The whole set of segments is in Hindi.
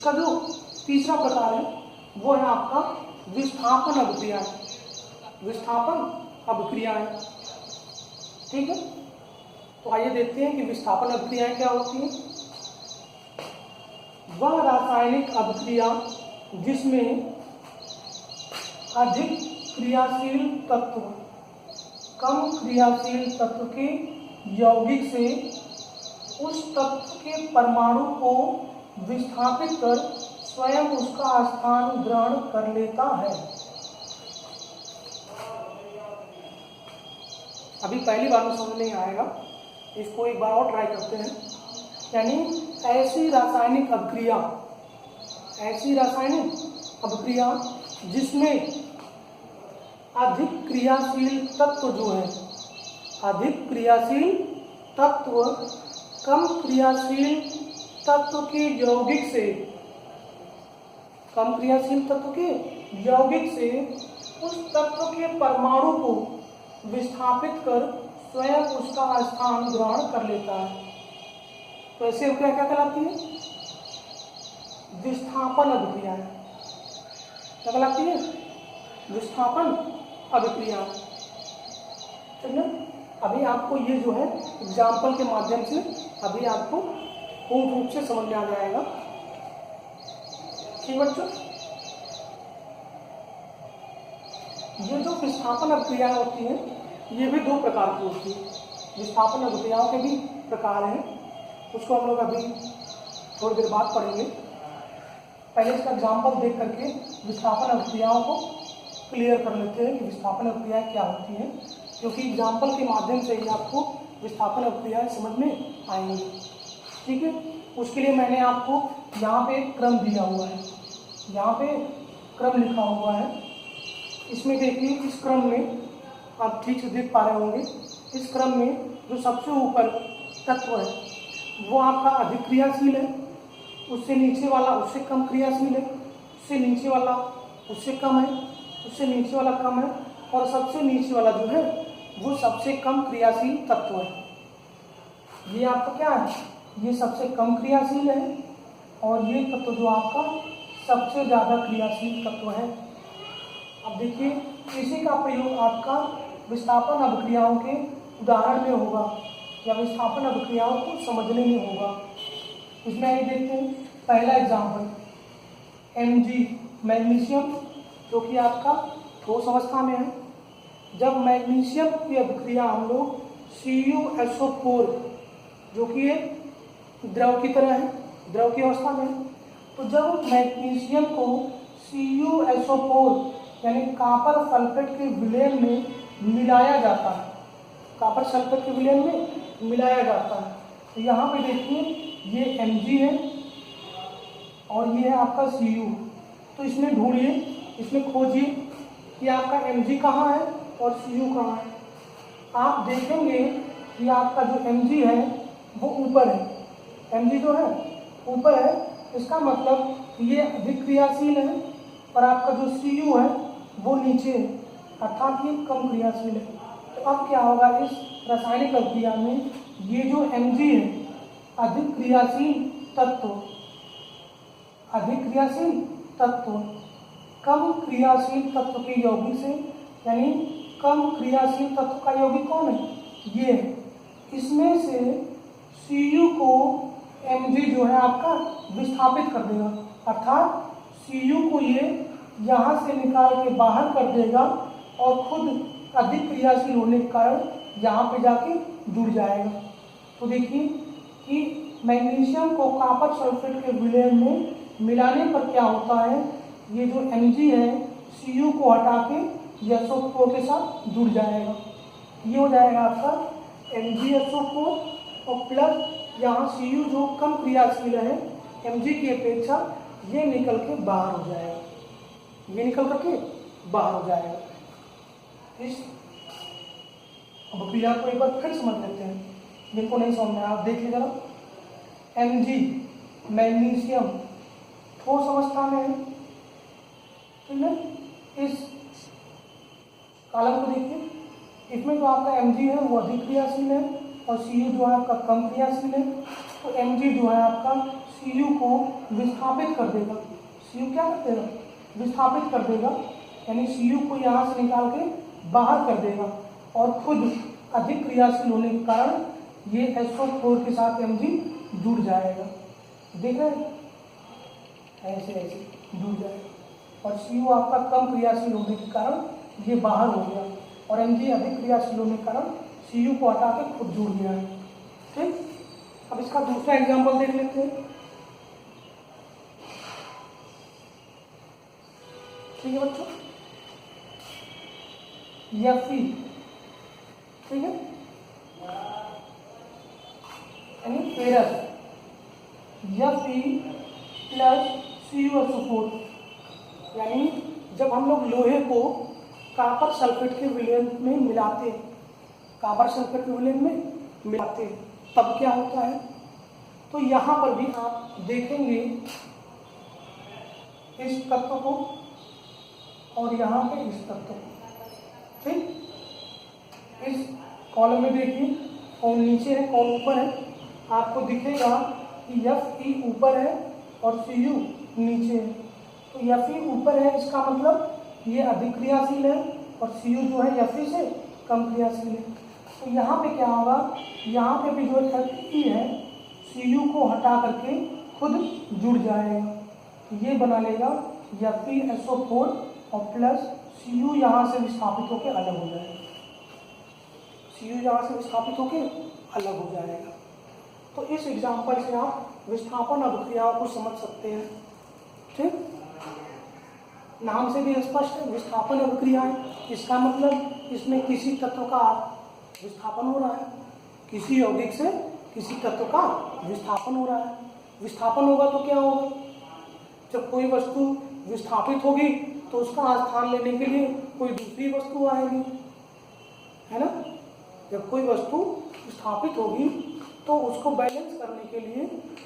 का जो तीसरा प्रकार है वो है आपका विस्थापन अभिक्रियाएं। विस्थापन अभिक्रियाएं, ठीक है। तो आइए देखते हैं कि विस्थापन अभिक्रियाएं क्या होती हैं। वह रासायनिक अभिक्रिया जिसमें अधिक क्रियाशील तत्व कम क्रियाशील तत्व के यौगिक से उस तत्व के परमाणु को विस्थापित कर स्वयं उसका स्थान ग्रहण कर लेता है। अभी पहली बार में समझ नहीं आएगा, इसको एक बार और ट्राई करते हैं। यानी ऐसी रासायनिक अभिक्रिया जिसमें अधिक क्रियाशील तत्व जो है, अधिक क्रियाशील तत्व कम क्रियाशील तत्व के यौगिक से, कम क्रियाशील तत्व के यौगिक से उस तत्व के परमाणु को विस्थापित कर स्वयं उसका स्थान ग्रहण कर लेता है। तो ऐसे अभिक्रिया क्या कहलाती है? विस्थापन अभिक्रिया। क्या कहलाती है? विस्थापन अभिक्रिया। ठीक है। अभी आपको ये जो है एग्जाम्पल के माध्यम से अभी आपको पूर्ण रूप से समझ में आ जाएगा। ठीक बच्चों, ये जो विस्थापन अभिक्रियाएं होती हैं ये भी दो प्रकार की होती है। विस्थापन अभिक्रियाओं के भी प्रकार हैं, उसको हम लोग अभी थोड़ी देर बाद पढ़ेंगे। पहले इसका एग्जाम्पल देख करके विस्थापन अभिक्रियाओं को क्लियर कर लेते हैं कि विस्थापन अभिक्रियाएं क्या होती हैं, क्योंकि एग्जाम्पल के माध्यम से ही आपको विस्थापन अभिक्रियाएं समझ में आएंगी। ठीक है। उसके लिए मैंने आपको यहाँ पे एक क्रम दिया हुआ है, यहाँ पे क्रम लिखा हुआ है। इसमें देखिए, इस क्रम में आप ठीक से देख पा रहे होंगे, इस क्रम में जो सबसे ऊपर तत्व है वो आपका अधिक क्रियाशील है, उससे नीचे वाला उससे कम क्रियाशील है, उससे नीचे वाला उससे कम है, उससे नीचे वाला कम है, और सबसे नीचे वाला जो है वो सबसे कम क्रियाशील तत्व है। ये आपका क्या है? ये सबसे कम क्रियाशील है, और ये तत्व जो आपका सबसे ज़्यादा क्रियाशील तत्व है। अब देखिए, इसी का प्रयोग आपका विस्थापन अभिक्रियाओं के उदाहरण में होगा या विस्थापन अभिक्रियाओं को समझने में होगा। इसमें आइए देखते हैं। पहला एग्जाम्पल, Mg मैग्नीशियम, जो कि आपका ठोस अवस्था में है। जब मैग्नीशियम की अभिक्रिया हम लोग CuSO4, जो कि एक द्रव की तरह है, द्रव की अवस्था में है, तो जब मैग्नीशियम को CuSO4 यानी कापर सल्फेट के विलयन में मिलाया जाता है, कापर सल्फेट के विलयन में मिलाया जाता है, तो यहाँ पे देखिए ये Mg है और ये है आपका Cu। तो इसमें ढूंढिए, इसमें खोजिए कि आपका Mg कहाँ है और Cu कहाँ है। आप देखेंगे कि आपका जो Mg है वो ऊपर है, Mg जो है ऊपर है, इसका मतलब ये अधिक क्रियाशील है, और आपका जो Cu है वो नीचे है, अर्थात ये कम क्रियाशील है। तो अब क्या होगा, इस रासायनिक अभिक्रिया में ये जो Mg है, अधिक क्रियाशील तत्व कम क्रियाशील तत्व के यौगिक से, यानी कम क्रियाशील तत्व का यौगिक कौन है? ये है। इसमें से Cu को Mg जो है आपका विस्थापित कर देगा, अर्थात Cu को ये यहाँ से निकाल के बाहर कर देगा, और खुद अधिक क्रियाशील होने के कारण यहाँ पे जाके जुड़ जाएगा। तो देखिए कि मैग्नीशियम को कापर सल्फेट के विलयन में मिलाने पर क्या होता है, ये जो Mg है Cu को हटा के SO4 के साथ जुड़ जाएगा। ये हो जाएगा आपका MgSO4, और प्लस यहाँ Cu जो कम क्रियाशील है Mg की अपेक्षा, ये निकल के बाहर हो जाएगा, ये निकल करके बाहर हो जाएगा। इस अभिक्रिया को एक बार फिर समझ लेते हैं, जिनको नहीं समझ में आप देख लीजिएगा। Mg मैग्नीशियम ठोस अवस्था में है, ठीक है। इस कॉलम को देखिए, इसमें जो आपका Mg है वो अधिक क्रियाशील है, और Cu जो है आपका कम क्रियाशील है। तो Mg जो है आपका Cu को विस्थापित कर देगा। Cu क्या कर देगा? विस्थापित कर देगा, यानी Cu को यहाँ से निकाल के बाहर कर देगा और खुद अधिक क्रियाशील होने के कारण ये SO4 के साथ Mg जुड़ जाएगा। देख रहे हैं, ऐसे ऐसे जुड़ जाएगा और Cu आपका कम क्रियाशील होने के कारण ये बाहर हो गया और Mg अधिक क्रियाशील होने के कारण Cu को हटा के खुद जुड़ गया है। ठीक, अब इसका दूसरा एग्जाम्पल देख लेते हैं। ठीक है बच्चों, Fe, ठीक है, यानी फेरस Fe प्लस CuSO4, यानी जब हम लोग लोहे को कॉपर सल्फेट के विलयन में मिलाते हैं, कॉपर सल्फेट के विलयन में मिलाते हैं, तब क्या होता है? तो यहाँ पर भी आप देखेंगे इस तत्व को और यहाँ पे इस तत्व को। ठीक, इस कॉलम में देखिए कौन नीचे है कौन ऊपर है, आपको दिखेगा कि Fe ऊपर है और Cu नीचे है। तो Fe ऊपर है, इसका मतलब ये अधिक क्रियाशील है और Cu जो है Fe से कम क्रियाशील है। तो यहाँ पे क्या होगा, यहाँ पे भी जो Fe है Cu को हटा करके खुद जुड़ जाएगा, ये बना लेगा FeSO4 और प्लस Cu यहाँ से विस्थापित होकर अलग हो जाएगा, Cu यहाँ से विस्थापित होकर अलग हो जाएगा। तो इस एग्जाम्पल से आप विस्थापन अभिक्रियाओं को समझ सकते हैं। ठीक, नाम से भी स्पष्ट है, विस्थापन अभिक्रिया है, इसका मतलब इसमें किसी तत्व का विस्थापन हो रहा है, किसी यौगिक से किसी तत्व का विस्थापन हो रहा है। विस्थापन होगा तो क्या होगा, जब कोई वस्तु विस्थापित होगी तो उसका स्थान लेने के लिए कोई दूसरी वस्तु आएगी, है ना। जब कोई वस्तु विस्थापित होगी तो उसको बैलेंस करने के लिए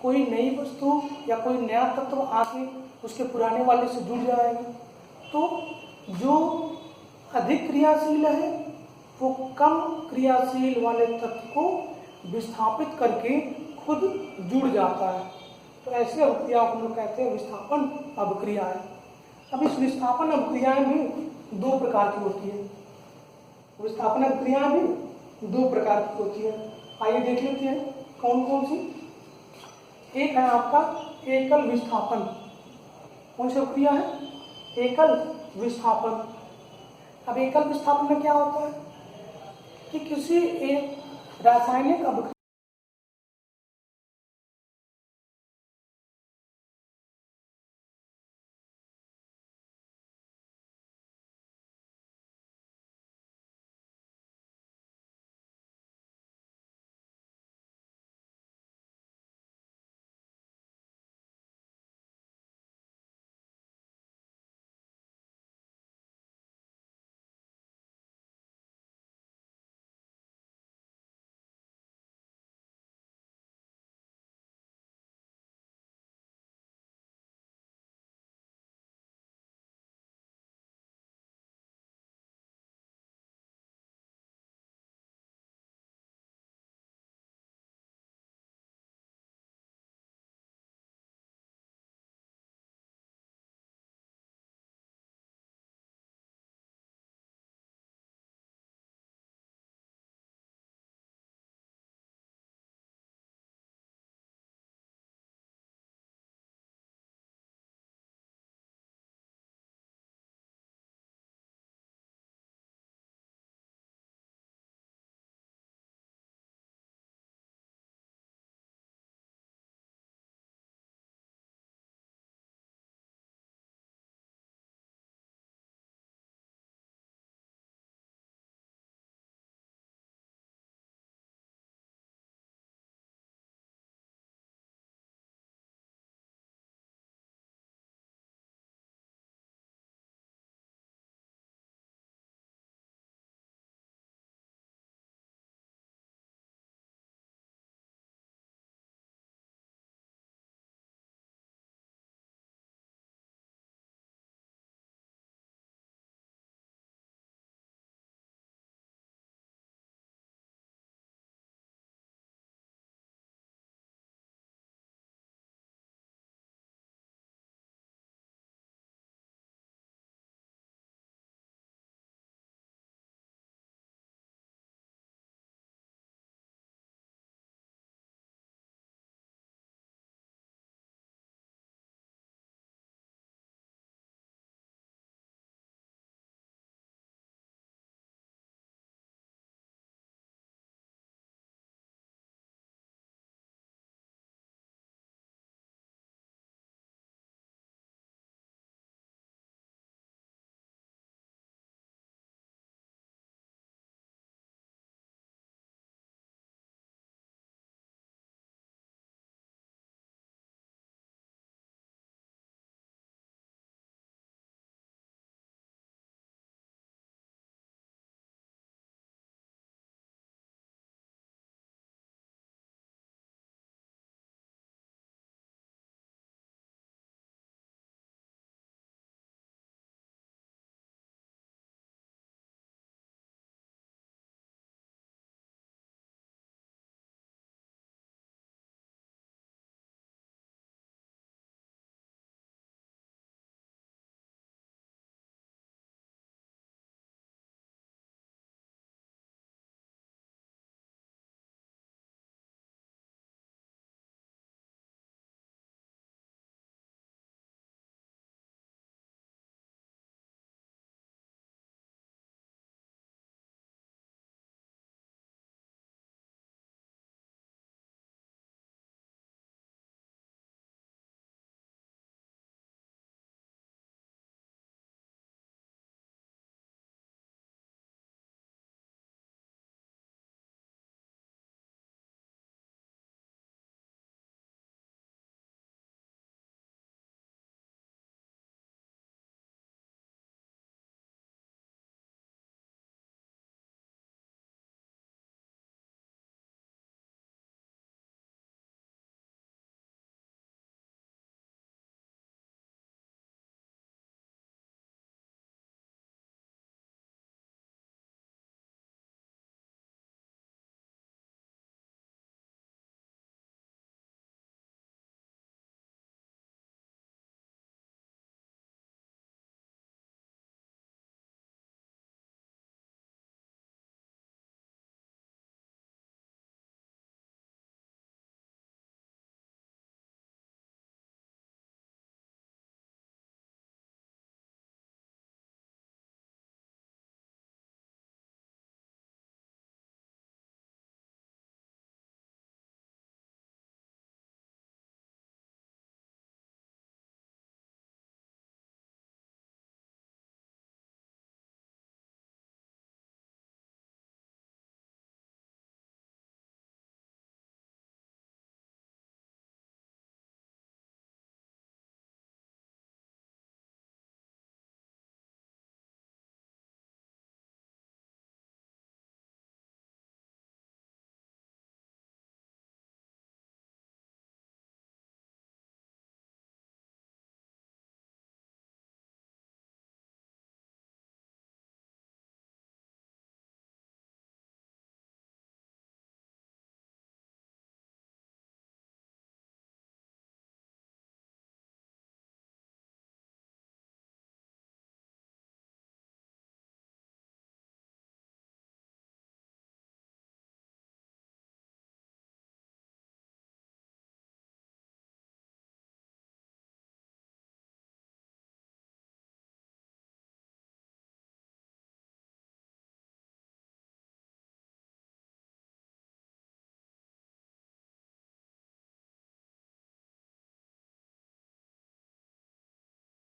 कोई नई वस्तु या कोई नया तत्व आके उसके पुराने वाले से जुड़ जाएगा। तो जो अधिक क्रियाशील है वो कम क्रियाशील वाले तत्व को विस्थापित करके खुद जुड़ जाता है। तो ऐसे अभिक्रिया को हम लोग कहते हैं विस्थापन अभिक्रियाएं। अब इस विस्थापन अभिक्रियाएं भी दो प्रकार की होती है, विस्थापन अभिक्रियाएं भी दो प्रकार की होती है। आइए देख लेते हैं कौन कौन सी। एक है आपका एकल विस्थापन। कौन सी अभिक्रिया है? एकल विस्थापन। अब एकल विस्थापन में क्या होता है कि किसी एक रासायनिक अभिक्रिया